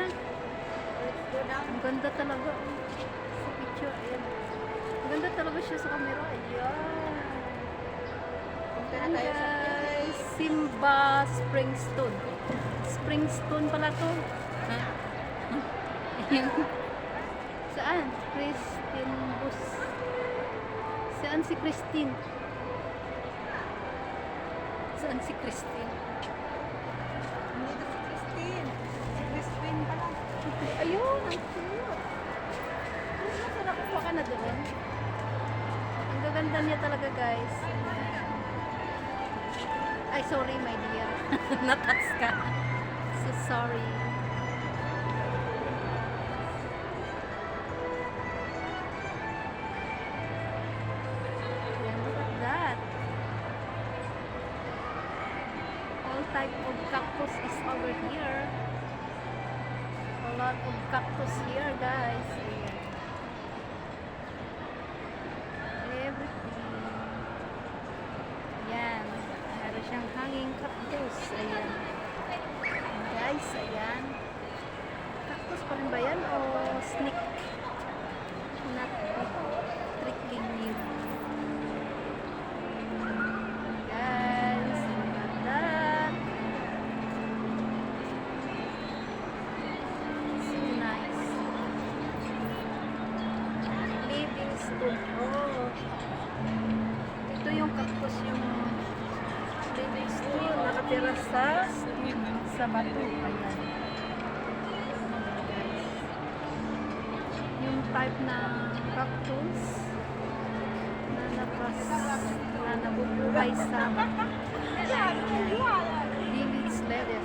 na. Ang ganda talaga. Sa picture, ayan. Ang ganda talaga siya sa camera. Ayan. Ayan guys. Simba Springstone. Springstone pala to. Ha? Ayan. Saan? Christine Bus. Saan si Christine? Saan si Christine? Hindi na si Christine. Si Christine pala. Ayun, ang cute. Saan nakuha ka na doon? Ang gaganda niya talaga guys. Ay, sorry my dear. Natats ka. So sorry. Ayan, look at that. All type of cactus is over here. A lot of cactus here guys. Ayan. Everything. Ayan. Meron siyang hanging cactus. Ayan. Ayan guys, ayan. Cactus pa rin ba yan o snake? Not tricking you. Guys, look at that. So nice. Living stone. Oh. Ito yung cactus yung living stone. Nakatira sa bato. Ayan. Yung type ng cactus na nabubuhay sa living leather.